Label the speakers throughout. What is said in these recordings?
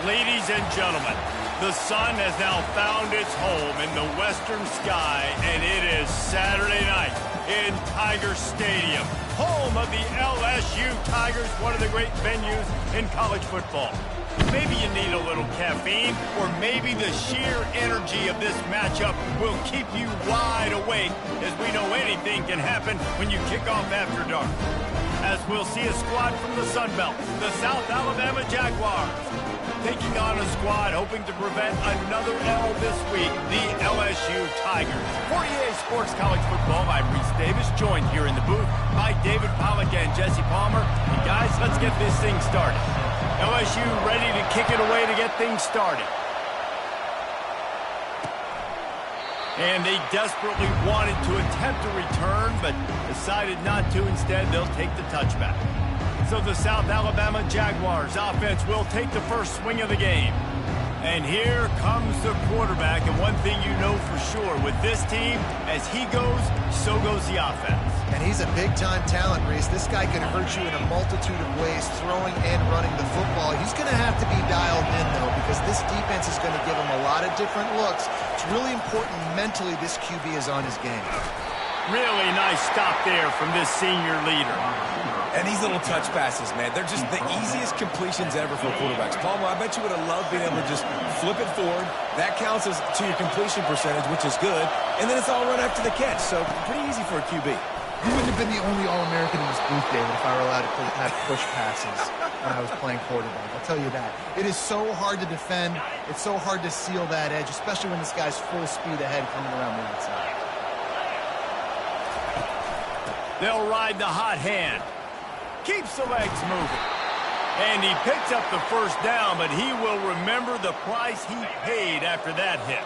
Speaker 1: Ladies and gentlemen, the sun has now found its home in the western sky, and it is Saturday night in Tiger Stadium, home of the LSU Tigers, one of the great venues in college football. Maybe you need a little caffeine, or maybe the sheer energy of this matchup will keep you wide awake, as we know anything can happen when you kick off after dark. As we'll see a squad from the Sun Belt, the South Alabama Jaguars, taking on a squad hoping to prevent another L this week, the LSU Tigers. For EA Sports College Football, I'm Reese Davis, joined here in the booth by David Pollack and Jesse Palmer. And guys, let's get this thing started. LSU ready to kick it away to get things started. And they desperately wanted to attempt a return, but decided not to. Instead, they'll take the touchback. So the South Alabama Jaguars offense will take the first swing of the game. And here comes the quarterback. And one thing you know for sure, with this team, as he goes, so goes the offense.
Speaker 2: And he's a big-time talent, Reese. This guy can hurt you in a multitude of ways, throwing and running the football. He's going to have to be dialed in, though, because this defense is going to give him a lot of different looks. It's really important mentally this QB is on his game.
Speaker 1: Really nice stop there from this senior leader.
Speaker 3: And these little touch passes, man, they're just the easiest completions ever for quarterbacks. Palmer, I bet you would have loved being able to just flip it forward. That counts as to your completion percentage, which is good. And then it's all run after the catch, so pretty easy for a QB.
Speaker 2: You wouldn't have been the only All-American in this booth, David, if I were allowed to have push passes when I was playing quarterback. I'll tell you that. It is so hard to defend. It's so hard to seal that edge, especially when this guy's full speed ahead coming around the outside.
Speaker 1: They'll ride the hot hand. Keeps the legs moving. And he picks up the first down, but he will remember the price he paid after that hit.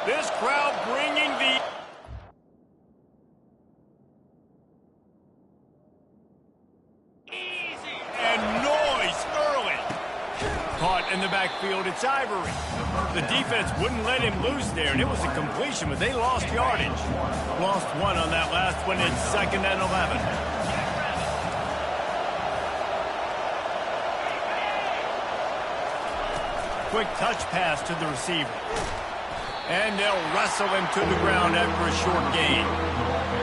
Speaker 1: This crowd bringing the... easy and noise early. Caught in the backfield, it's Ivory. The defense wouldn't let him loose there, and it was a completion, but they lost yardage. Lost one on that last one. It's 2nd and 11. Quick touch pass to the receiver. And they'll wrestle him to the ground after a short gain.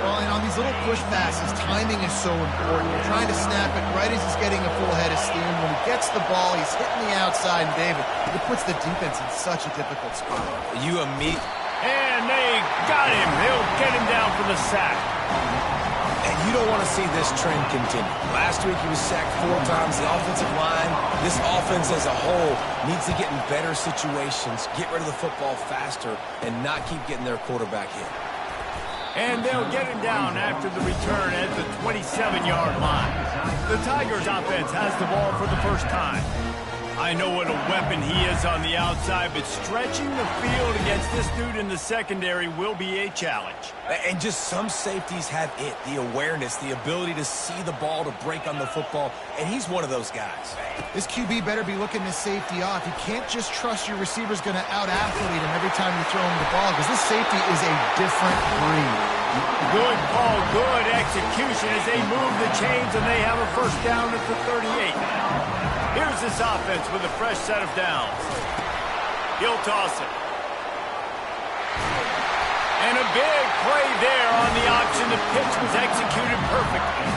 Speaker 2: Well, and on these little push passes, timing is so important. You're trying to snap it right as he's getting a full head of steam. When he gets the ball, he's hitting the outside, and David, it puts the defense in such a difficult spot.
Speaker 1: And they got him. They'll get him down for the sack.
Speaker 3: And you don't want to see this trend continue. Last week he was sacked 4 times. The offensive line, this offense as a whole, needs to get in better situations, get rid of the football faster, and not keep getting their quarterback hit.
Speaker 1: And they'll get him down after the return at the 27-yard line. The Tigers offense has the ball for the first time. I know what a weapon he is on the outside, but stretching the field against this dude in the secondary will be a challenge.
Speaker 3: And just some safeties have it, the awareness, the ability to see the ball to break on the football, and he's one of those guys.
Speaker 2: This QB better be looking this safety off. You can't just trust your receiver's going to out-athlete him every time you throw him the ball, because this safety is a different breed.
Speaker 1: Good call, good execution as they move the chains, and they have a first down at the 38. Here's this offense with a fresh set of downs. He'll toss it. And a big play there on the option. The pitch was executed perfectly.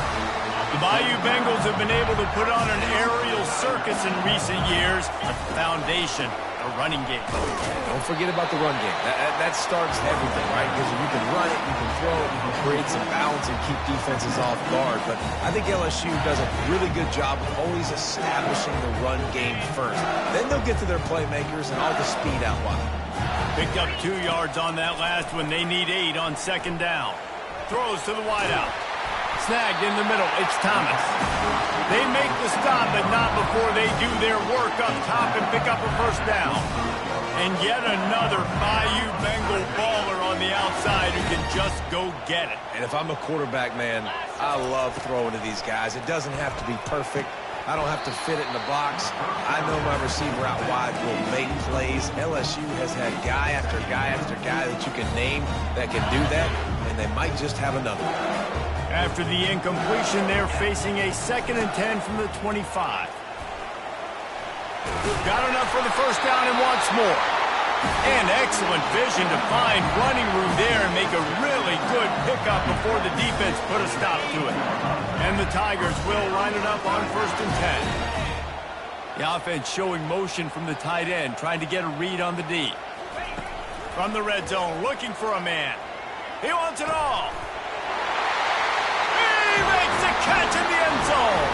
Speaker 1: The Bayou Bengals have been able to put on an aerial circus in recent years. A foundation, a running game.
Speaker 3: Don't forget about the run game. That starts everything, right? Because if you can run it, you can throw it, you can create some balance and keep defenses off guard. But I think LSU does a really good job of always establishing the run game first. Then they'll get to their playmakers and all the speed out wide.
Speaker 1: Picked up 2 yards on that last one. They need 8 on second down. Throws to the wideout. Snagged in the middle. It's Thomas. They make the stop, but not before they do their work up top and pick up a first down. And yet another Bayou Bengal baller on the outside who can just go get it.
Speaker 3: And if I'm a quarterback, man, I love throwing to these guys. It doesn't have to be perfect. I don't have to fit it in the box. I know my receiver out wide will make plays. LSU has had guy after guy after guy that you can name that can do that, and they might just have another.
Speaker 1: After the incompletion, they're facing a 2nd and 10 from the 25. Got enough for the first down and wants more. And excellent vision to find running room there and make a really good pickup before the defense put a stop to it. And the Tigers will line it up on 1st and 10. The offense showing motion from the tight end, trying to get a read on the D. From the red zone, looking for a man. He wants it all. He makes the catch in the end zone.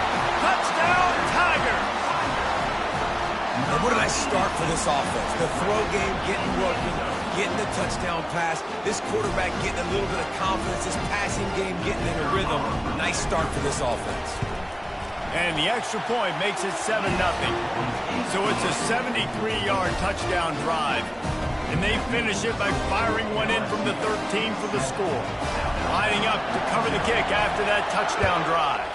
Speaker 1: Touchdown, Tigers.
Speaker 3: And what did I start for this offense? The throw game getting working, getting the touchdown pass. This quarterback getting a little bit of confidence. This passing game getting in a rhythm. Nice start for this offense.
Speaker 1: And the extra point makes it 7-0. So it's a 73-yard touchdown drive. And they finish it by firing one in from the 13 for the score. Lining up to cover the kick after that touchdown drive.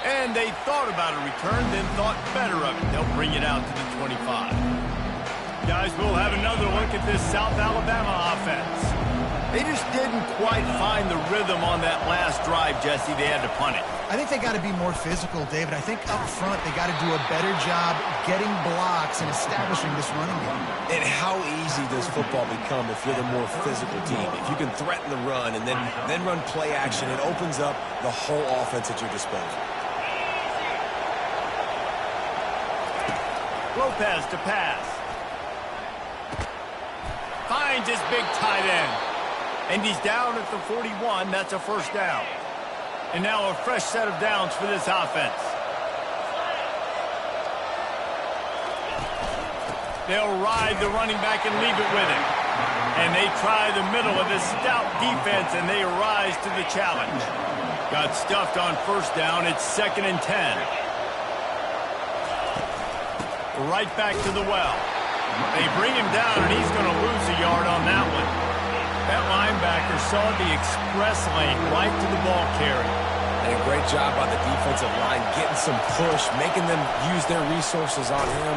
Speaker 1: And they thought about a return, then thought better of it. They'll bring it out to the 25. Guys, we'll have another look at this South Alabama offense. They just didn't quite find the rhythm on that last drive, Jesse. They had to punt it.
Speaker 2: I think they got to be more physical, David. I think up front they got to do a better job getting blocks and establishing this running game.
Speaker 3: And how easy does football become if you're the more physical team? If you can threaten the run and then run play action, it opens up the whole offense at your disposal.
Speaker 1: Lopez to pass. Finds his big tight end. And he's down at the 41. That's a first down. And now a fresh set of downs for this offense. They'll ride the running back and leave it with him. And they try the middle of this stout defense, and they rise to the challenge. Got stuffed on first down. It's 2nd and 10. Right back to the well. They bring him down, and he's going to lose a yard on that one. That linebacker saw the express lane right to the ball carrier.
Speaker 3: And a great job by the defensive line, getting some push, making them use their resources on him.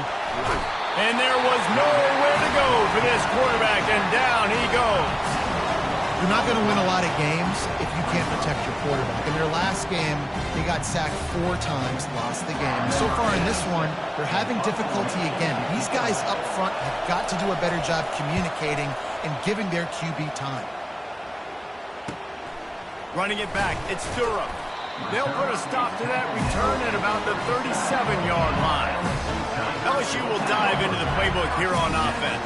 Speaker 1: And there was nowhere to go for this quarterback, and down he goes.
Speaker 2: You're not going to win a lot of games if you can't protect your quarterback. In their last game, they got sacked 4 times, lost the game. So far in this one, they're having difficulty again. These guys up front have got to do a better job communicating and giving their QB time.
Speaker 1: Running it back, it's Durham. They'll put a stop to that return at about the 37-yard line. LSU will dive into the playbook here on offense.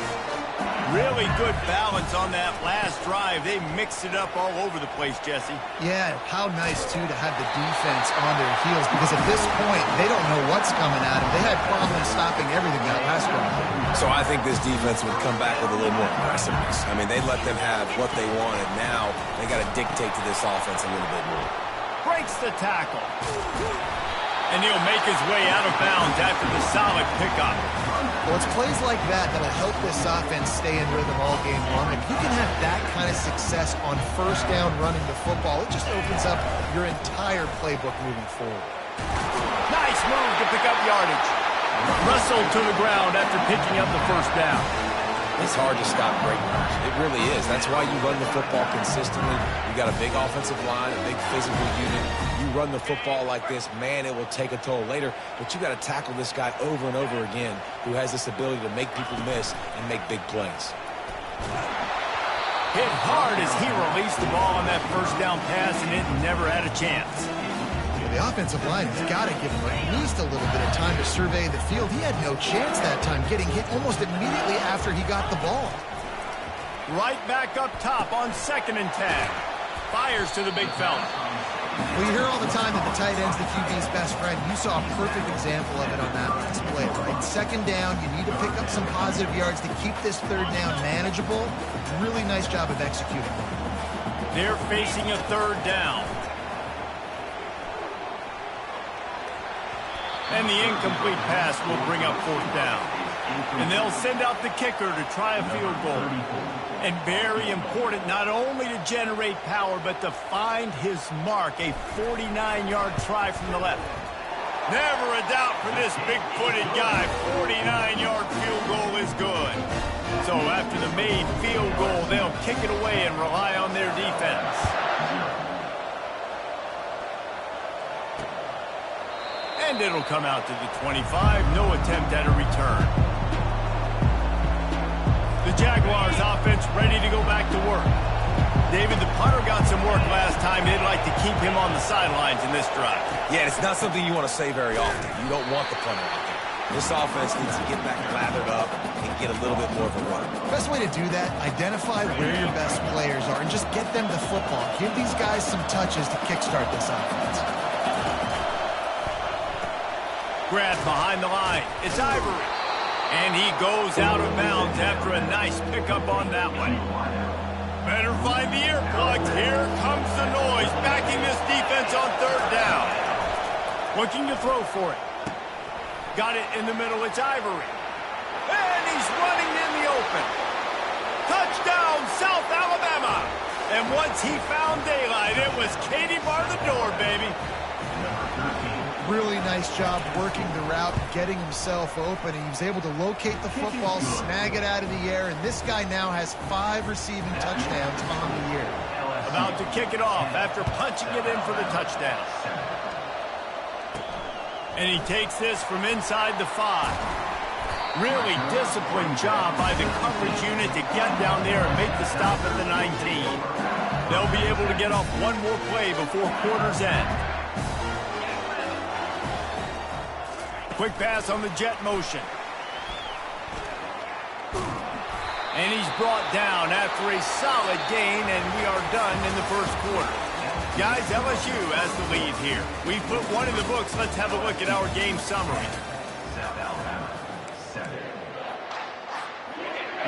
Speaker 1: Really good balance on that last drive. They mixed it up all over the place, Jesse.
Speaker 2: Yeah, how nice, too, to have the defense on their heels, because at this point, they don't know what's coming at them. They had problems stopping everything that last round.
Speaker 3: So I think this defense would come back with a little more aggressiveness. I mean, they let them have what they wanted. Now they got to dictate to this offense a little bit more.
Speaker 1: Breaks the tackle. And he'll make his way out of bounds after the solid pickup.
Speaker 2: Well, it's plays like that that'll help this offense stay in rhythm all game long. If you can have that kind of success on first down running the football, it just opens up your entire playbook moving forward.
Speaker 1: Nice move to pick up yardage. Wrestled to the ground after picking up the first down.
Speaker 3: It's hard to stop great runs. It really is. That's why you run the football consistently. You got a big offensive line, a big physical unit. You run the football like this, man, it will take a toll later. But you got to tackle this guy over and over again who has this ability to make people miss and make big plays.
Speaker 1: Hit hard as he released the ball on that first down pass, and it never had a chance.
Speaker 2: The offensive line has got to give him at least a little bit of time to survey the field. He had no chance that time, getting hit almost immediately after he got the ball.
Speaker 1: Right back up top on 2nd and 10. Fires to the big fella.
Speaker 2: Well, you hear all the time that the tight end's the QB's best friend. You saw a perfect example of it on that last play, right? 2nd down, you need to pick up some positive yards to keep this 3rd down manageable. Really nice job of executing.
Speaker 1: They're facing a 3rd down. And the incomplete pass will bring up 4th down. And they'll send out the kicker to try a field goal. And very important, not only to generate power, but to find his mark, a 49-yard try from the left. Never a doubt for this big-footed guy. 49-yard field goal is good. So after the made field goal, they'll kick it away and rely on their defense. And it'll come out to the 25. No attempt at a return. The Jaguars offense ready to go back to work. David, the punter got some work last time. They'd like to keep him on the sidelines in this drive.
Speaker 3: Yeah, it's not something you want to say very often. You don't want the punter out there. This offense needs to get back lathered up and get a little bit more of a run.
Speaker 2: Best way to do that, identify where your best players are and just get them the football. Give these guys some touches to kickstart this offense.
Speaker 1: Grab behind the line. It's Ivory. And he goes out of bounds after a nice pickup on that one. Better find the earplugs. Here comes the noise, backing this defense on 3rd down. Looking to throw for it. Got it in the middle. It's Ivory. And he's running in the open. Touchdown, South Alabama. And once he found daylight, it was Katie bar the door, baby.
Speaker 2: Really nice job working the route, getting himself open. He was able to locate the football, snag it out of the air, and this guy now has 5 receiving touchdowns on the year.
Speaker 1: About to kick it off after punching it in for the touchdown. And he takes this from inside the 5. Really disciplined job by the coverage unit to get down there and make the stop at the 19. They'll be able to get off one more play before quarter's end. Quick pass on the jet motion. And he's brought down after a solid gain, and we are done in the first quarter. Guys, LSU has the lead here. We put one in the books. Let's have a look at our game summary.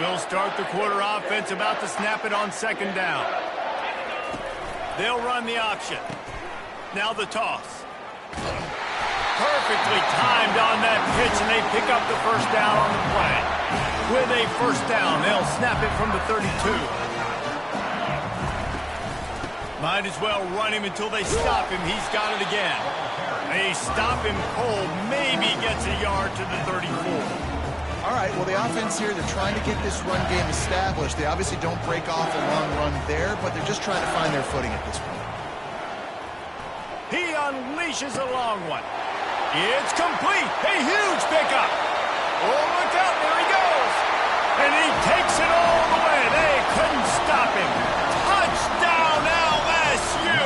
Speaker 1: We'll start the quarter offense, about to snap it on 2nd down. They'll run the option. Now the toss. Perfectly timed on that pitch, and they pick up the first down on the play. With a first down, they'll snap it from the 32. Might as well run him until they stop him. He's got it again. They stop him cold, maybe gets a yard to the 34.
Speaker 2: All right, well, the offense here, they're trying to get this run game established. They obviously don't break off a long run there, but they're just trying to find their footing at this point.
Speaker 1: He unleashes a long one. It's complete. A huge pickup. Oh, look out. There he goes. And he takes it all the way. They couldn't stop him. Touchdown, LSU.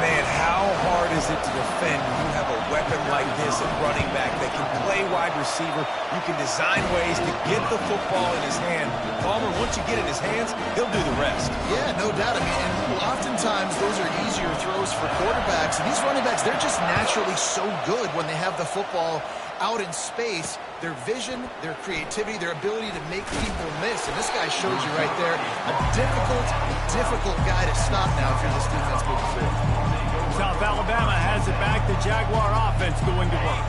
Speaker 3: Man, how hard is it to defend when you have a weapon like this at running back that can play wide receiver? You can design ways to get the football in his hand. Palmer, once you get it in his hands, he'll do the rest.
Speaker 2: Yeah, no doubt. I mean, and oftentimes those are easier throws for quarterbacks. And these running backs, they're just naturally so good when they have the football out in space. Their vision, their creativity, their ability to make people miss. And this guy showed you right there a difficult guy to stop now if you're this defense moving forward.
Speaker 1: South Alabama has it back. The Jaguar offense going to work.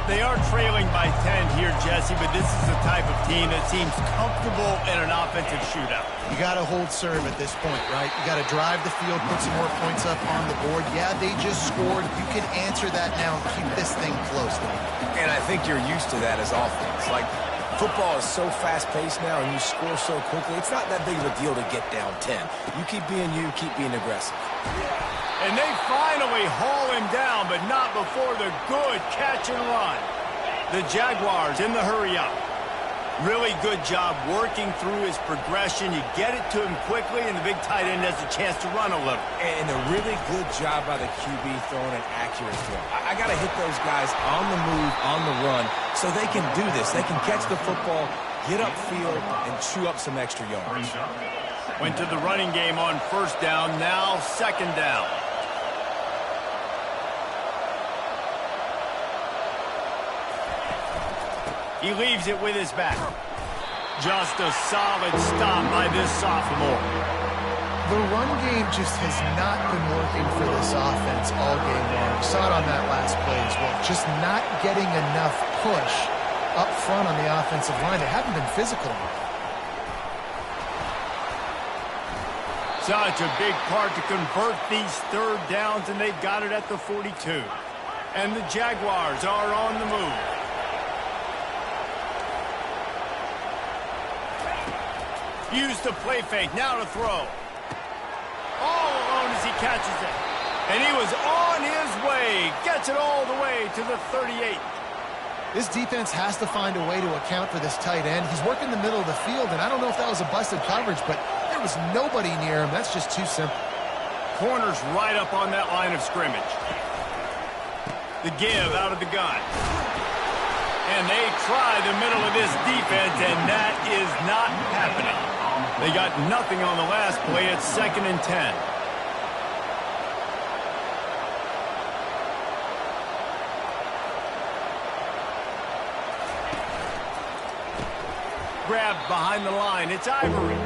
Speaker 1: They are trailing by 10 here, Jesse, but this is the type of team that seems comfortable in an offensive shootout.
Speaker 2: You got to hold serve at this point, right? You got to drive the field, put some more points up on the board. Yeah, they just scored. You can answer that now and keep this thing close, though.
Speaker 3: And I think you're used to that as offense. Like, football is so fast-paced now and you score so quickly, it's not that big of a deal to get down 10. You keep being aggressive.
Speaker 1: And they finally haul him down, but not before the good catch and run. The Jaguars in the hurry-up. Really good job working through his progression. You get it to him quickly, and the big tight end has a chance to run a little.
Speaker 3: And a really good job by the QB throwing an accurate throw. I got to hit those guys on the move, on the run, so they can do this. They can catch the football, get upfield, and chew up some extra yards.
Speaker 1: Went to the running game on first down, now second down. He leaves it with his back. Just a solid stop by this sophomore.
Speaker 2: The run game just has not been working for this offense all game long. We saw it on that last play as well. Just not getting enough push up front on the offensive line. They haven't been physical enough.
Speaker 1: Such a big part to convert these third downs, and they've got it at the 42. And the Jaguars are on the move. Use the play fake, now to throw. All alone as he catches it. And he was on his way. Gets it all the way to the 38.
Speaker 2: This defense has to find a way to account for this tight end. He's working the middle of the field, and I don't know if that was a busted coverage, but there was nobody near him. That's just too simple.
Speaker 1: Corner's right up on that line of scrimmage. The give out of the gun. And they try the middle of this defense, and that is not happening. They got nothing on the last play. It's 2nd and 10. Grabbed behind the line. It's Ivory.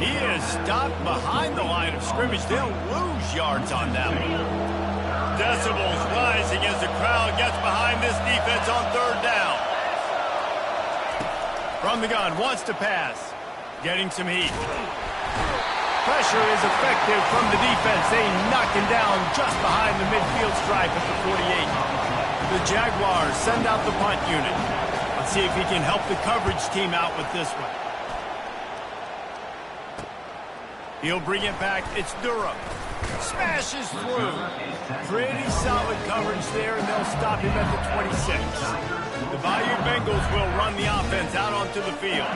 Speaker 1: He is stopped behind the line of scrimmage. They'll lose yards on that one. Decibels rising as the crowd gets behind this defense on third down. From the gun, wants to pass. Getting some heat. Pressure is effective from the defense. They knock him down just behind the midfield stripe at the 48. The Jaguars send out the punt unit. Let's see if he can help the coverage team out with this one. He'll bring it back. It's Durham. Smashes through. Pretty solid coverage there, and they'll stop him at the 26. The Bayou Bengals will run the offense out onto the field.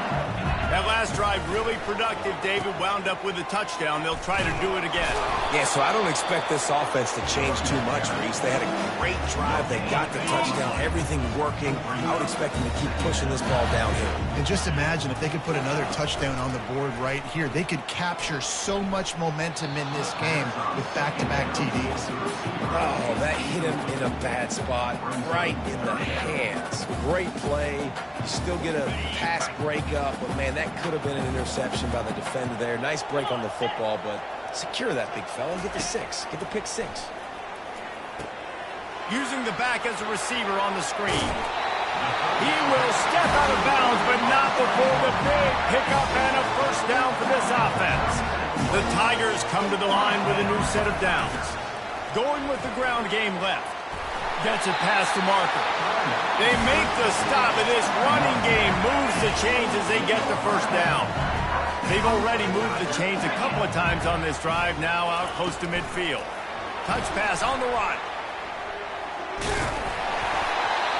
Speaker 1: That last drive really productive. David wound up with a touchdown. They'll try to do it again.
Speaker 3: Yeah, so I don't expect this offense to change too much, Reese. They had a great drive. They got the touchdown. Everything working. I would expect them to keep pushing this ball downhill.
Speaker 2: And just imagine if they could put another touchdown on the board right here. They could capture so much momentum in this game with back-to-back TDs.
Speaker 3: Oh, that hit him in a bad spot, right in the hands. Great play. You still get a pass breakup, but man, that could have been an interception by the defender there. Nice break on the football, but secure that big fella and get the 6. Get the pick 6.
Speaker 1: Using the back as a receiver on the screen. He will step out of bounds, but not before the big pickup and a first down for this offense. The Tigers come to the line with a new set of downs. Going with the ground game left. Gets it past the marker. They make the stop, and this running game moves the chains as they get the first down. They've already moved the chains a couple of times on this drive, now out close to midfield. Touch pass on the run.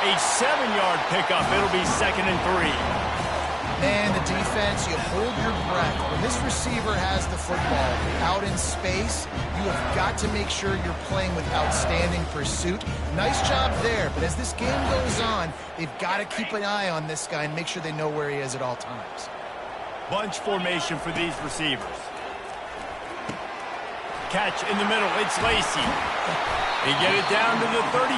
Speaker 1: A 7-yard pickup. It'll be 2nd and 3.
Speaker 2: Man, the defense, you hold your breath. When this receiver has the football out in space, you have got to make sure you're playing with outstanding pursuit. Nice job there, but as this game goes on, they've got to keep an eye on this guy and make sure they know where he is at all times.
Speaker 1: Bunch formation for these receivers. Catch in the middle. It's Lacy. They get it down to the 35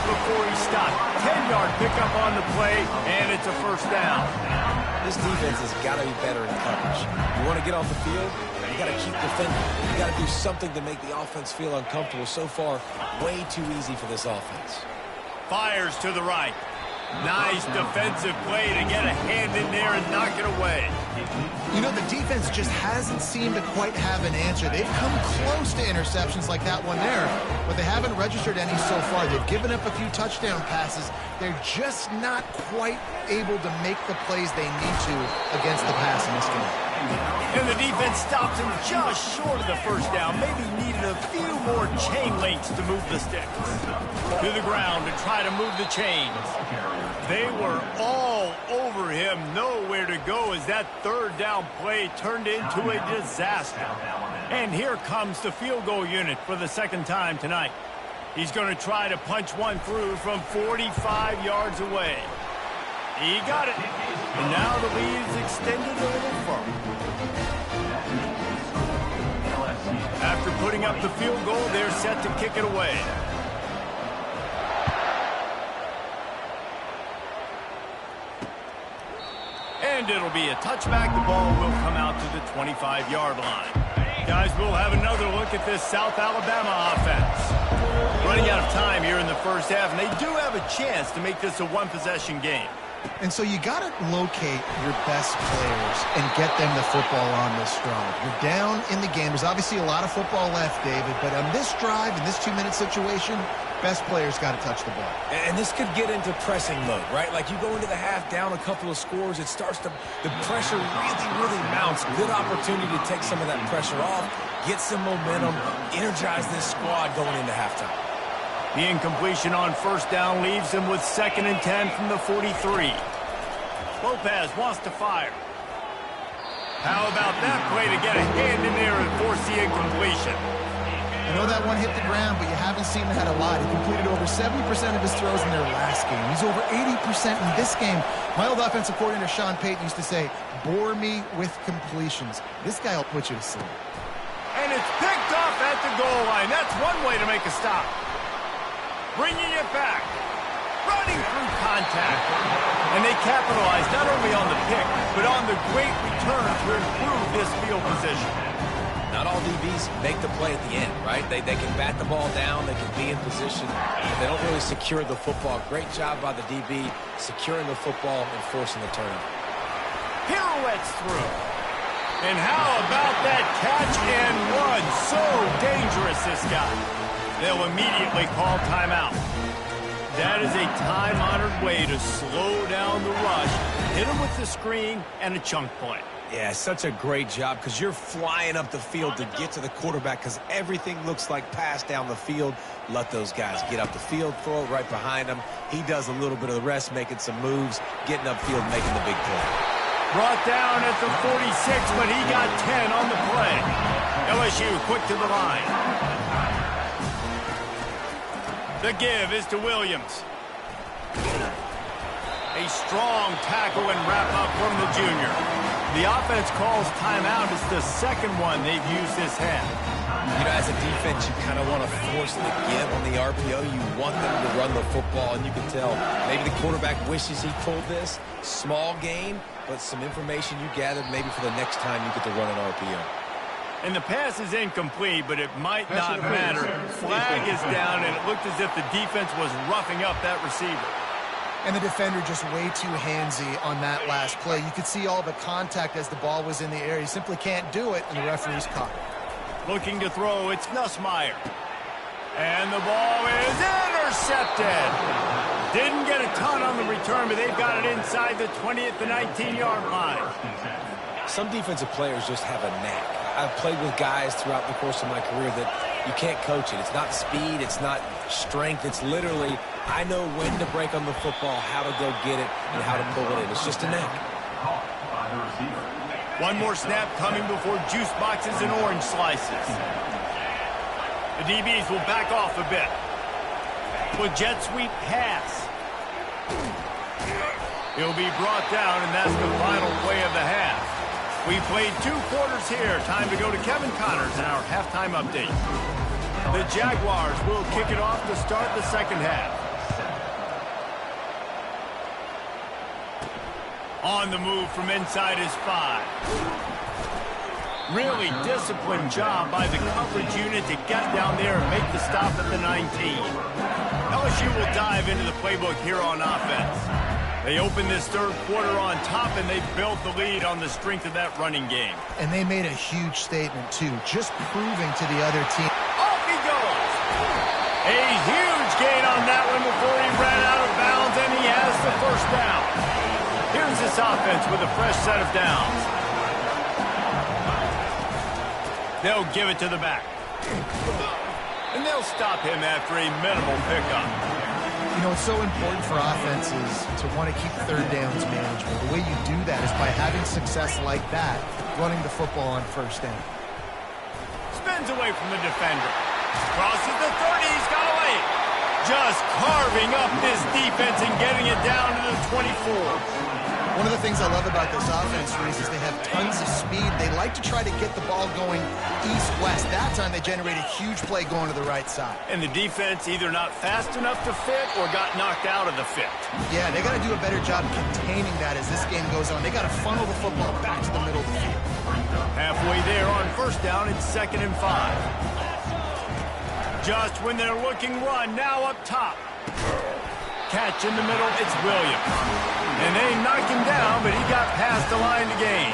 Speaker 1: before he stopped. 10-yard pickup on the play, and it's a first down.
Speaker 3: This defense has got to be better in coverage. You want to get off the field, you got to keep defending. You got to do something to make the offense feel uncomfortable. So far, way too easy for this offense.
Speaker 1: Fires to the right. Nice defensive play to get a hand in there and knock it away.
Speaker 2: You know, the defense just hasn't seemed to quite have an answer. They've come close to interceptions like that one there, but they haven't registered any so far. They've given up a few touchdown passes. They're just not quite able to make the plays they need to against the pass in this game.
Speaker 1: And the defense stops him just short of the first down. Maybe needed a few more chain links to move the sticks. To the ground to try to move the chains. They were all over him, nowhere to go as that third down play turned into a disaster. And here comes the field goal unit for the second time tonight. He's going to try to punch one through from 45 yards away. He got it. And now the lead is extended a little further. After putting up the field goal, they're set to kick it away. And it'll be a touchback. The ball will come out to the 25-yard line. Guys, we'll have another look at this South Alabama offense. Running out of time here in the first half, and they do have a chance to make this a one-possession game.
Speaker 2: And so you got to locate your best players and get them the football on this drive. You're down in the game. There's obviously a lot of football left, David, but on this drive, in this 2-minute situation, best players got to touch the ball.
Speaker 3: And this could get into pressing mode, right? Like you go into the half down a couple of scores, it starts to, the pressure really mounts. Good opportunity to take some of that pressure off, get some momentum, energize this squad going into halftime.
Speaker 1: The incompletion on first down leaves him with 2nd and 10 from the 43. Lopez wants to fire. How about that play to get a hand in there and force the incompletion?
Speaker 2: I know that one hit the ground, but you haven't seen that a lot. He completed over 70% of his throws in their last game. He's over 80% in this game. My old offensive coordinator, Sean Payton, used to say, bore me with completions. This guy will put you to sleep.
Speaker 1: And it's picked off at the goal line. That's one way to make a stop. Bringing it back. Running through contact. And they capitalize not only on the pick, but on the great return to improve this field position.
Speaker 3: Not all DBs make the play at the end, right? They can bat the ball down, they can be in position, but they don't really secure the football. Great job by the DB securing the football and forcing the turnover.
Speaker 1: Pirouettes through. And how about that catch and run? So dangerous, this guy. They'll immediately call timeout. That is a time-honored way to slow down the rush, hit him with the screen, and a chunk play.
Speaker 3: Yeah, such a great job because you're flying up the field to get to the quarterback because everything looks like pass down the field. Let those guys get up the field, throw it right behind him. He does a little bit of the rest, making some moves, getting upfield, making the big play.
Speaker 1: Brought down at the 46, but he got 10 on the play. LSU quick to the line. The give is to Williams. A strong tackle and wrap-up from the junior. The offense calls timeout. It's the second one they've used this half.
Speaker 3: You know, as a defense, you kind of want to force the give on the RPO. You want them to run the football, and you can tell maybe the quarterback wishes he pulled this. Small gain, but some information you gathered maybe for the next time you get to run an RPO.
Speaker 1: And the pass is incomplete, but it might not matter. Flag is down, and it looked as if the defense was roughing up that receiver.
Speaker 2: And the defender just way too handsy on that last play. You could see all the contact as the ball was in the air. He simply can't do it, and the referee's caught it.
Speaker 1: Looking to throw, it's Nussmeier. And the ball is intercepted. Didn't get a ton on the return, but they've got it inside the 20 at the 19-yard line.
Speaker 3: Some defensive players just have a knack. I've played with guys throughout the course of my career that you can't coach it. It's not speed. It's not strength. It's literally, I know when to break on the football, how to go get it, and how to pull it in. It's just a knack.
Speaker 1: One more snap coming before juice boxes and orange slices. The DBs will back off a bit. With jet sweep pass. He'll be brought down, and that's the final play of the half. We played 2 quarters here. Time to go to Kevin Connors in our halftime update. The Jaguars will kick it off to start the second half. On the move from inside his 5. Really disciplined job by the coverage unit to get down there and make the stop at the 19. LSU will dive into the playbook here on offense. They open this third quarter on top, and they built the lead on the strength of that running game.
Speaker 2: And they made a huge statement, too, just proving to the other team.
Speaker 1: Off he goes! A huge gain on that one before he ran out of bounds, and he has the first down. Here's this offense with a fresh set of downs. They'll give it to the back. And they'll stop him after a minimal pickup.
Speaker 2: You know, it's so important for offenses to want to keep third downs manageable. The way you do that is by having success like that, running the football on first down.
Speaker 1: Spins away from the defender. Crosses the 30. He's got away. Just carving up this defense and getting it down to the 24.
Speaker 2: One of the things I love about this offense, Reese, is they have tons of speed. They like to try to get the ball going east-west. That time they generate a huge play going to the right side.
Speaker 1: And the defense either not fast enough to fit or got knocked out of the fit.
Speaker 2: Yeah, they got to do a better job containing that as this game goes on. They got to funnel the football back to the middle of the field.
Speaker 1: Halfway there on first down, it's 2nd and 5. Just when they're looking run, now up top. Catch in the middle, it's Williams. And they knocked him down, but he got past the line to gain.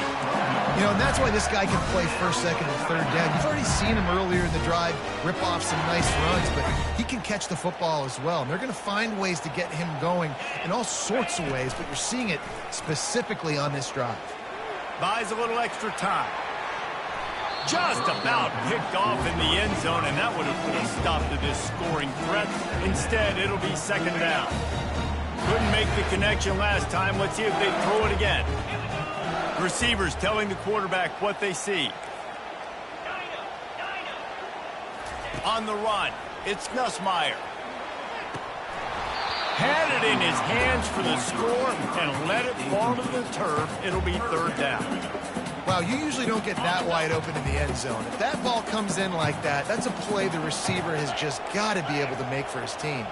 Speaker 2: You know, and that's why this guy can play first, second, and third down. You've already seen him earlier in the drive rip off some nice runs, but he can catch the football as well. And they're going to find ways to get him going in all sorts of ways, but you're seeing it specifically on this drive.
Speaker 1: Buys a little extra time. Just about picked off in the end zone, and that would have put a stop to this scoring threat. Instead, it'll be 2nd down. Couldn't make the connection last time. Let's see if they throw it again. Receivers telling the quarterback what they see. On the run, it's Nussmeier. Had it in his hands for the score and let it fall to the turf. It'll be 3rd down.
Speaker 2: Wow, you usually don't get that wide open in the end zone. If that ball comes in like that, that's a play the receiver has just got to be able to make for his team.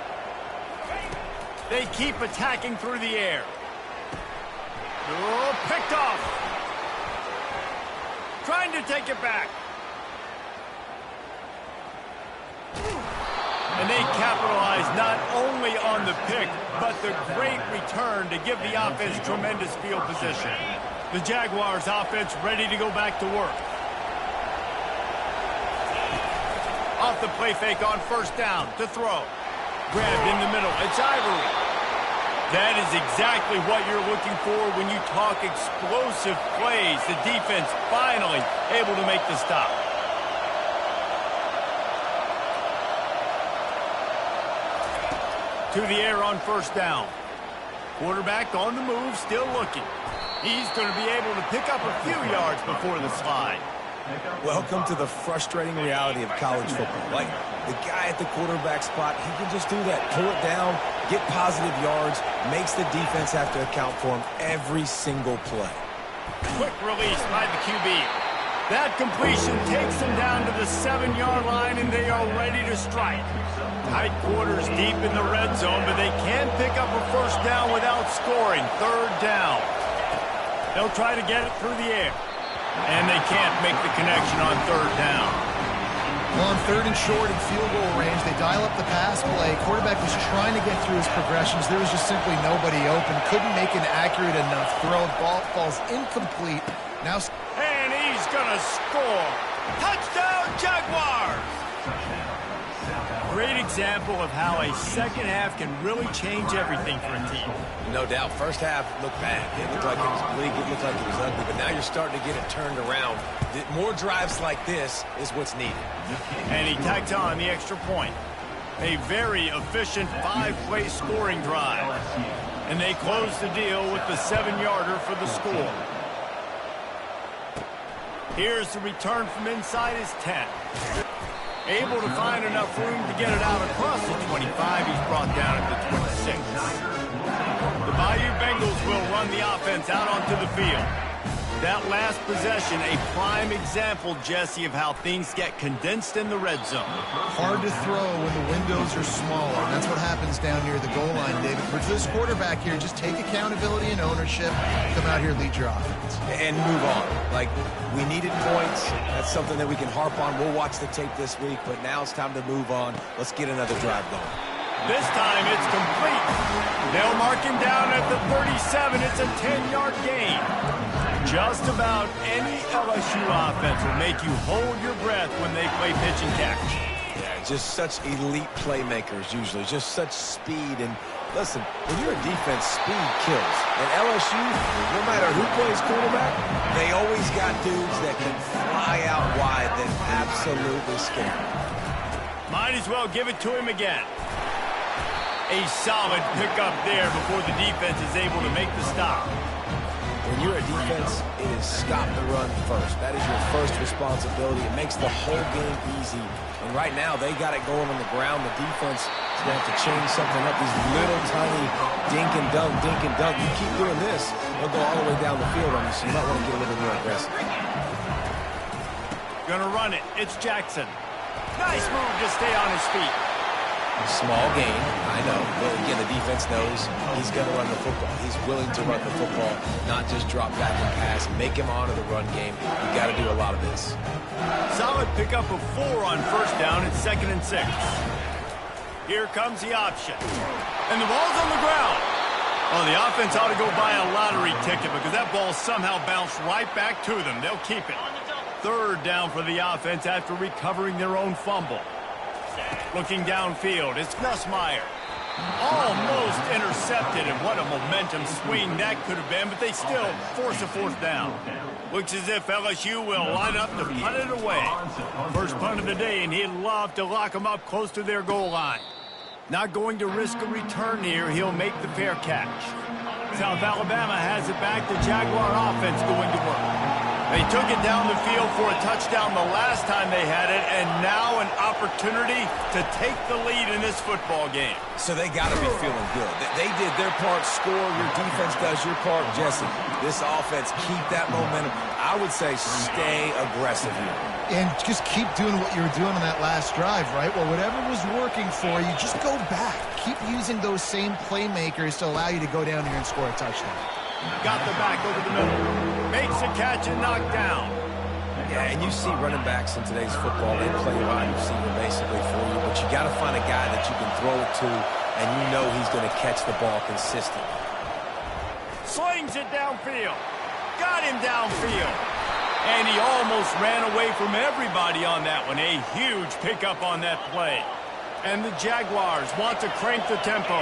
Speaker 1: They keep attacking through the air. Oh, picked off. Trying to take it back. And they capitalize not only on the pick, but the great return to give the offense tremendous field position. The Jaguars offense ready to go back to work. Off the play fake on first down to throw. Grabbed in the middle. It's Ivory. That is exactly what you're looking for when you talk explosive plays. The defense finally able to make the stop. To the air on first down. Quarterback on the move, still looking. He's going to be able to pick up a few yards before the slide.
Speaker 3: Welcome to the frustrating reality of college football. Like, the guy at the quarterback spot, he can just do that. Pull it down, get positive yards, makes the defense have to account for him every single play.
Speaker 1: Quick release by the QB. That completion takes them down to the 7-yard line, and they are ready to strike. Tight quarters deep in the red zone, but they can't pick up a first down without scoring. 3rd down. They'll try to get it through the air. And they can't make the connection on 3rd down.
Speaker 2: Well, on 3rd and short in field goal range, they dial up the pass play. Quarterback was trying to get through his progressions. There was just simply nobody open. Couldn't make an accurate enough throw. Ball falls incomplete. Now,
Speaker 1: and he's going to score. Touchdown, Jaguars! Great example of how a second half can really change everything for a team.
Speaker 3: No doubt. First half looked bad. It looked like it was bleak. It looked like it was ugly. But now you're starting to get it turned around. More drives like this is what's needed.
Speaker 1: And he tacked on the extra point. A very efficient 5-play scoring drive. And they close the deal with the 7-yarder for the score. Here's the return from inside his 10. Able to find enough room to get it out across the 25. He's brought down at the 26. The Bayou Bengals will run the offense out onto the field. That last possession, a prime example, Jesse, of how things get condensed in the red zone.
Speaker 2: Hard to throw when the windows are smaller. And that's what happens down near the goal line, David. For this quarterback here, just take accountability and ownership. Come out here, lead your offense.
Speaker 3: And move on. Like, we needed points. That's something that we can harp on. We'll watch the tape this week, but now it's time to move on. Let's get another drive going.
Speaker 1: This time it's complete. They'll mark him down at the 37. It's a 10-yard gain. Just about any LSU offense will make you hold your breath when they play pitch and catch.
Speaker 3: Yeah, just such elite playmakers usually. Just such speed. And listen, when you're a defense, speed kills. And LSU, no matter who plays quarterback, they always got dudes that can fly out wide that absolutely scare.
Speaker 1: Might as well give it to him again. A solid pickup there before the defense is able to make the stop.
Speaker 3: When you're a defense, it is stop the run first. That is your first responsibility. It makes the whole game easy. And right now, they got it going on the ground. The defense is going to have to change something up. These little tiny dink and dunk, dink and dunk. You keep doing this, they'll go all the way down the field on you, so you might want to get a little more aggressive.
Speaker 1: Gonna run it. It's Jackson. Nice move to stay on his feet.
Speaker 3: Small gain, I know. But again, the defense knows he's going to run the football. He's willing to run the football, not just drop back and pass. Make him honor the run game. You got to do a lot of this.
Speaker 1: Solid pickup of 4 on first down. It's 2nd and 6. Here comes the option. And the ball's on the ground. Well, the offense ought to go buy a lottery ticket because that ball somehow bounced right back to them. They'll keep it. 3rd down for the offense after recovering their own fumble. Looking downfield, it's Nussmeier. Almost intercepted, and what a momentum swing that could have been, but they still force a 4th down. Looks as if LSU will line up to punt it away. First punt of the day, and he'd love to lock them up close to their goal line. Not going to risk a return here. He'll make the fair catch. South Alabama has it back. The Jaguar offense going to work. They took it down the field for a touchdown the last time they had it, and now an opportunity to take the lead in this football game.
Speaker 3: So they got to be feeling good. They did their part, score. Your defense does your part, Jesse. This offense, keep that momentum. I would say stay aggressive here.
Speaker 2: And just keep doing what you were doing on that last drive, right? Well, whatever was working for you, just go back. Keep using those same playmakers to allow you to go down here and score a touchdown.
Speaker 1: Got the back over the middle. Makes a catch and knocked down.
Speaker 3: Yeah, and you see running backs in today's football, they play a wide receiver basically for you, but you got to find a guy that you can throw it to, and you know he's going to catch the ball consistently.
Speaker 1: Slings it downfield. Got him downfield. And he almost ran away from everybody on that one. A huge pickup on that play. And the Jaguars want to crank the tempo.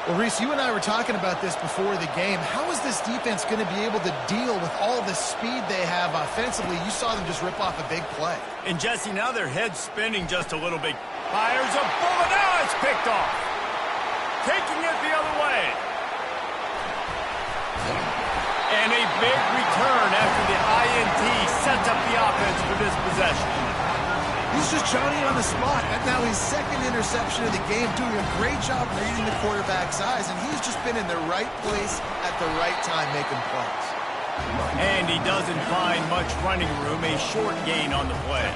Speaker 2: Well, Reese, you and I were talking about this before the game. How is this defense going to be able to deal with all the speed they have offensively? You saw them just rip off a big play.
Speaker 1: And, Jesse, now their head's spinning just a little bit. Fires a bullet. Now it's picked off. Taking it the other way. And a big return after the INT sets up the offense for this possession.
Speaker 2: He's just Johnny on the spot. And now his 2nd interception of the game, doing a great job reading the quarterback's eyes, and he's just been in the right place at the right time making plays.
Speaker 1: And he doesn't find much running room, a short gain on the play.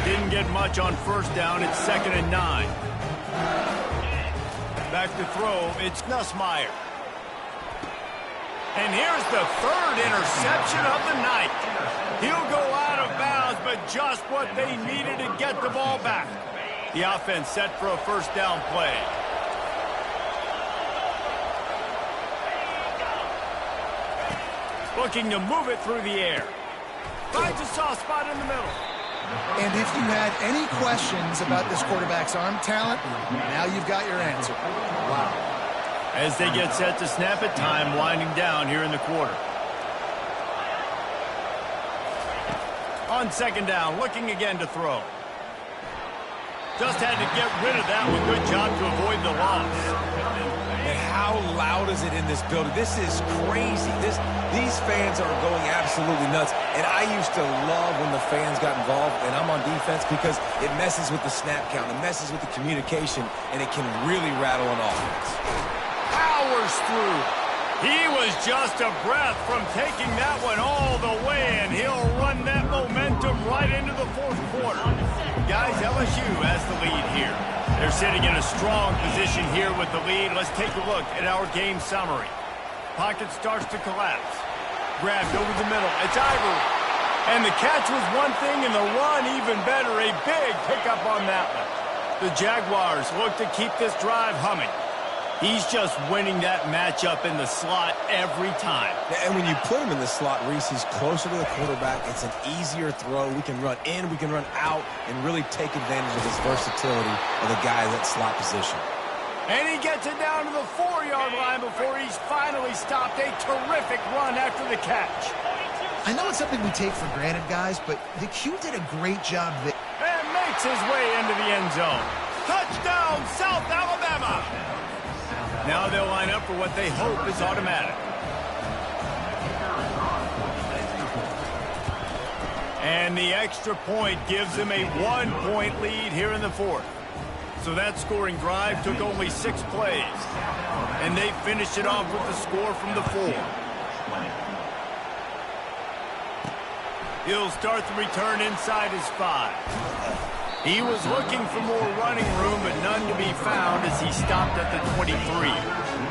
Speaker 1: Didn't get much on first down, it's 2nd and 9. Back to throw, it's Nussmeier. And here's the 3rd interception of the night. He'll go out of bounds, but just what they needed to get the ball back. The offense set for a first down play. Looking to move it through the air. Finds a soft spot in the middle.
Speaker 2: And if you had any questions about this quarterback's arm talent, now you've got your answer.
Speaker 1: Wow. As they get set to snap it, time winding down here in the quarter. On second down, looking again to throw. Just had to get rid of that one. Good job to avoid the loss.
Speaker 3: And how loud is it in this building? This is crazy. These fans are going absolutely nuts. And I used to love when the fans got involved, and I'm on defense, because it messes with the snap count. It messes with the communication, and it can really rattle an offense.
Speaker 1: Powers through. He was just a breath from taking that one all the way, and he'll run that momentum right into the fourth quarter. Guys, LSU has the lead here. They're sitting in a strong position here with the lead. Let's take a look at our game summary. Pocket starts to collapse. Grabbed over the middle. It's Ivory. And the catch was one thing, and the run even better. A big pickup on that one. The Jaguars look to keep this drive humming. He's just winning that matchup in the slot every time.
Speaker 3: And when you put him in the slot, Reese, he's closer to the quarterback. It's an easier throw. We can run in, we can run out, and really take advantage of his versatility of the guy in that slot position.
Speaker 1: And he gets it down to the 4-yard line before he's finally stopped. A terrific run after the catch.
Speaker 2: I know it's something we take for granted, guys, but the Q did a great job there.
Speaker 1: And makes his way into the end zone. Touchdown, South Alabama! Now they'll line up for what they hope is automatic. And the extra point gives them a 1-point lead here in the fourth. So that scoring drive took only 6 plays. And they finished it off with the score from the 4. He'll start the return inside his 5. He was looking for more running room, but none to be found as he stopped at the 23.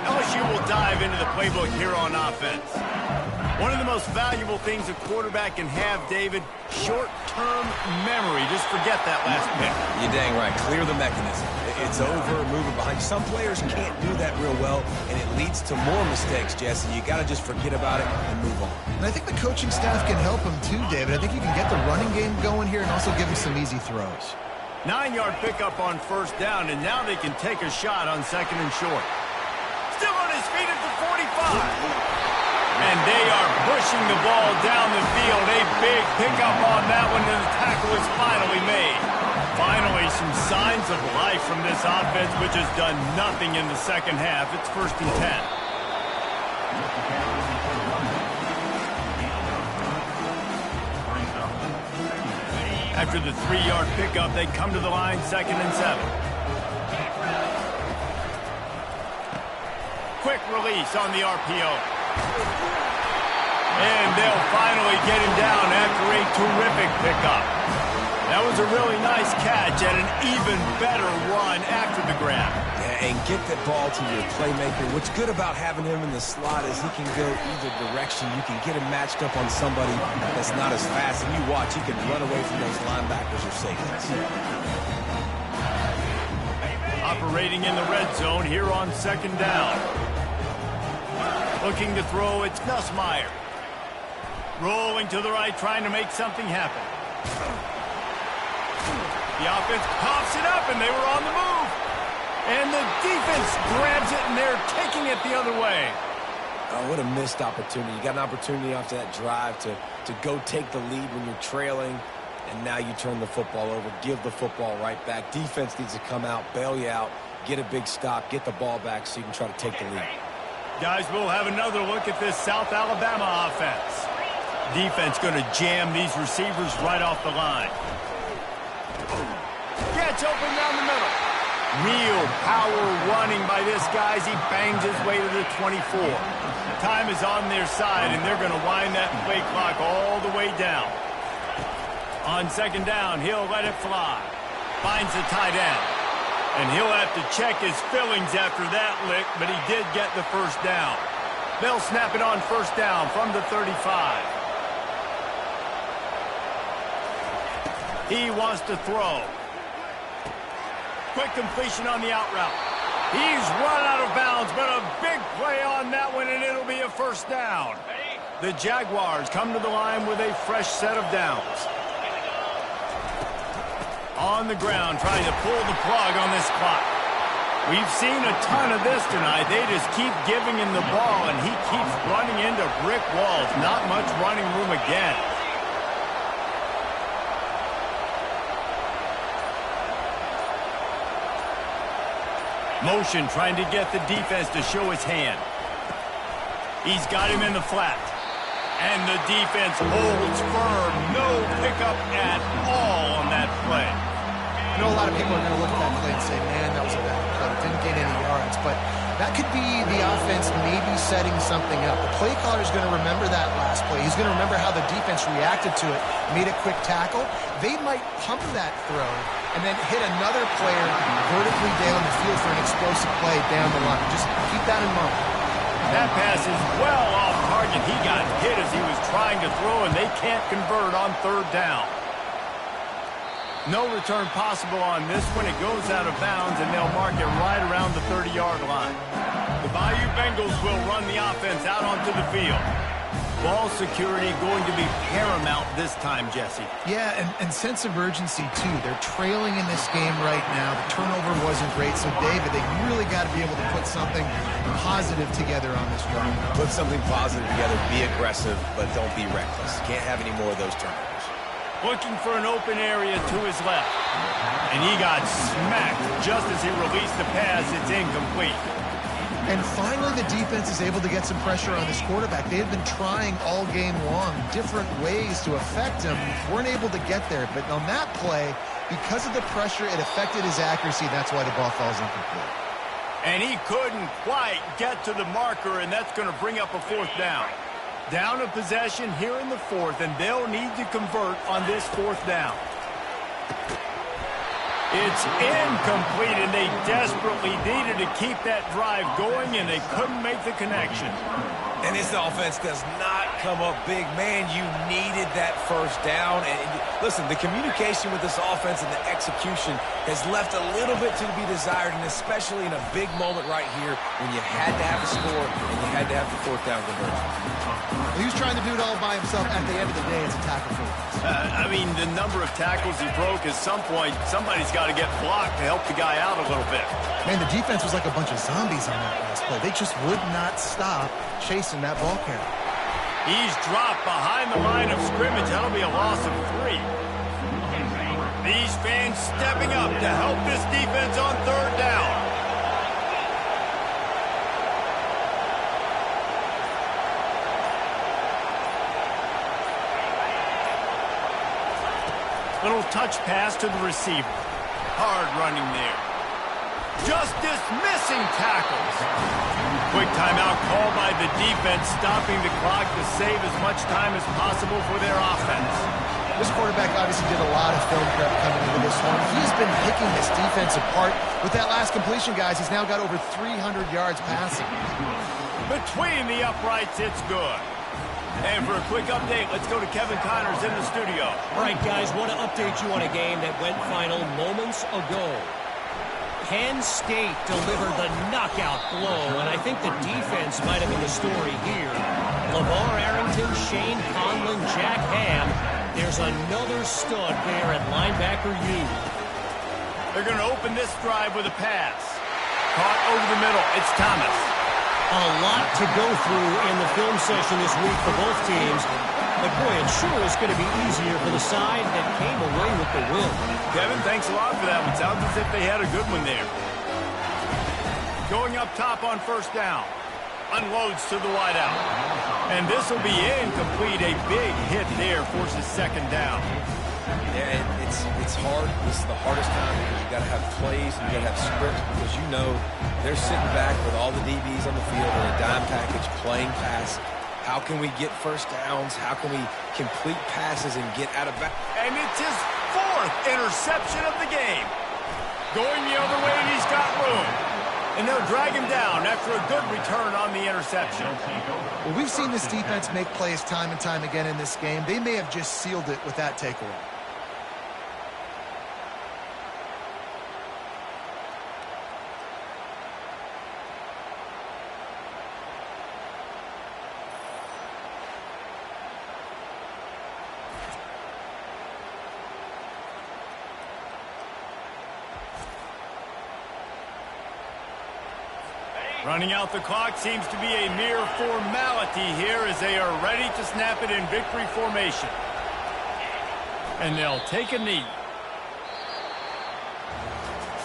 Speaker 1: LSU will dive into the playbook here on offense. One of the most valuable things a quarterback can have, David, short-term memory. Just forget that last pick.
Speaker 3: You're dang right. Clear the mechanism. It's over, move it behind. Some players can't do that real well, and it leads to more mistakes, Jesse. You got to just forget about it and move on.
Speaker 2: And I think the coaching staff can help him too, David. I think you can get the running game going here and also give him some easy throws.
Speaker 1: 9-yard pickup on first down, and now they can take a shot on second and short. Still on his feet at the 45. And they are pushing the ball down the field. A big pickup on that one, and the tackle is finally made. Finally, some signs of life from this offense, which has done nothing in the second half. It's 1st and 10. After the 3-yard pickup, they come to the line, 2nd and 7. Quick release on the RPO. And they'll finally get him down after a terrific pickup. That was a really nice catch and an even better run after the grab.
Speaker 3: Yeah, and get that ball to your playmaker. What's good about having him in the slot is he can go either direction. You can get him matched up on somebody that's not as fast. And you watch, he can run away from those linebackers or safeties.
Speaker 1: Operating in the red zone here on 2nd down. Looking to throw, it's Nussmeier. Rolling to the right, trying to make something happen. The offense pops it up, and they were on the move. And the defense grabs it, and they're taking it the other way.
Speaker 3: Oh, what a missed opportunity. You got an opportunity after that drive to go take the lead when you're trailing, and now you turn the football over, give the football right back. Defense needs to come out, bail you out, get a big stop, get the ball back so you can try to take the lead.
Speaker 1: Guys, we'll have another look at this South Alabama offense. Defense going to jam these receivers right off the line. Gets open down the middle. Real power running by this guy as he bangs his way to the 24. Time is on their side, and they're going to wind that play clock all the way down. On 2nd down, he'll let it fly. Finds the tight end. And he'll have to check his fillings after that lick, but he did get the first down. They'll snap it on 1st down from the 35. He wants to throw. Quick completion on the out route. He's run out of bounds, but a big play on that one, and it'll be a 1st down. The Jaguars come to the line with a fresh set of downs. On the ground, trying to pull the plug on this clock. We've seen a ton of this tonight. They just keep giving him the ball, and he keeps running into brick walls. Not much running room again. Motion, trying to get the defense to show his hand. He's got him in the flat. And the defense holds firm. No pickup at all on that play.
Speaker 2: I know a lot of people are going to look at that play and say, man, that was a bad play. Didn't gain any yards. But that could be the offense maybe setting something up. The play caller is going to remember that last play. He's going to remember how the defense reacted to it, made a quick tackle. They might pump that throw and then hit another player vertically down the field for an explosive play down the line. Just keep that in mind.
Speaker 1: That pass is well off target. He got hit as he was trying to throw, and they can't convert on third down. No return possible on this one. It goes out of bounds, and they'll mark it right around the 30-yard line. The Bayou Bengals will run the offense out onto the field. Ball security going to be paramount this time, Jesse.
Speaker 2: Yeah, and sense of urgency, too. They're trailing in this game right now. The turnover wasn't great. So, David, they really got to be able to put something positive together on this run.
Speaker 3: Put something positive together. Be aggressive, but don't be reckless. Can't have any more of those turnovers.
Speaker 1: Looking for an open area to his left. And he got smacked just as he released the pass. It's incomplete.
Speaker 2: And finally, the defense is able to get some pressure on this quarterback. They had been trying all game long different ways to affect him. Weren't able to get there. But on that play, because of the pressure, it affected his accuracy. That's why the ball falls incomplete.
Speaker 1: And he couldn't quite get to the marker, and that's going to bring up a fourth down. Down a possession here in the fourth, and they'll need to convert on this fourth down. It's incomplete, and they desperately needed to keep that drive going, and they couldn't make the connection.
Speaker 3: And this offense does not come up big. Man, you needed that first down. And listen, the communication with this offense and the execution has left a little bit to be desired, and especially in a big moment right here when you had to have a score and you had to have the fourth down conversion.
Speaker 2: He was trying to do it all by himself. At the end of the day, it's a tackle for him.
Speaker 1: I mean, the number of tackles he broke, at some point, somebody's got to get blocked to help the guy out a little bit.
Speaker 2: Man, the defense was like a bunch of zombies on that last play. They just would not stop chasing that ball carrier.
Speaker 1: He's dropped behind the line of scrimmage. That'll be a loss of 3. These fans stepping up to help this defense on third down. Little touch pass to the receiver. Hard running there. Just dismissing tackles. Quick timeout called by the defense, stopping the clock to save as much time as possible for their offense.
Speaker 2: This quarterback obviously did a lot of film prep coming into this one. He's been picking this defense apart. With that last completion, guys, he's now got over 300 yards passing.
Speaker 1: Between the uprights, it's good. And for a quick update, let's go to Kevin Connors in the studio.
Speaker 4: All right, guys, want to update you on a game that went final moments ago. Penn State delivered the knockout blow, and I think the defense might have been the story here. LeVar Arrington, Shane Conlon, Jack Ham. There's another stud there at linebacker U.
Speaker 1: They're going to open this drive with a pass. Caught over the middle. It's Thomas.
Speaker 4: A lot to go through in the film session this week for both teams. But, boy, it sure is going to be easier for the side that came away with the win.
Speaker 1: Kevin, thanks a lot for that one. Sounds as if they had a good one there. Going up top on first down. Unloads to the wideout. And this will be incomplete. A big hit there forces second down.
Speaker 3: Yeah, it's hard. This is the hardest time because you got to have plays and you got to have scripts because you know they're sitting back with all the DBs on the field in a dime package playing pass. How can we get first downs? How can we complete passes and get out of back?
Speaker 1: And it's his 4th interception of the game. Going the other way, and he's got room. And they'll drag him down after a good return on the interception.
Speaker 2: Well, we've seen this defense make plays time and time again in this game. They may have just sealed it with that takeaway.
Speaker 1: Running out the clock seems to be a mere formality here as they are ready to snap it in victory formation. And they'll take a knee.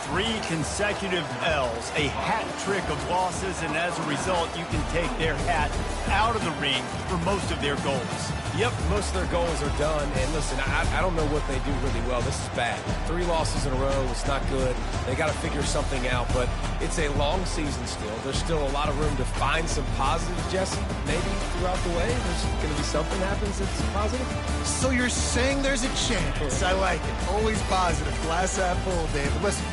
Speaker 1: 3 consecutive L's, a hat trick of losses, and as a result, you can take their hat out of the ring for most of their goals.
Speaker 3: Yep, most of their goals are done. And listen, I don't know what they do really well. This is bad. 3 losses in a row. It's not good. They got to figure something out, but it's a long season still. There's still a lot of room to find some positive, Jesse. Maybe throughout the way, there's going to be something happens that's positive.
Speaker 2: So you're saying there's a chance. I like it. Always positive. Glass half full, David. Listen,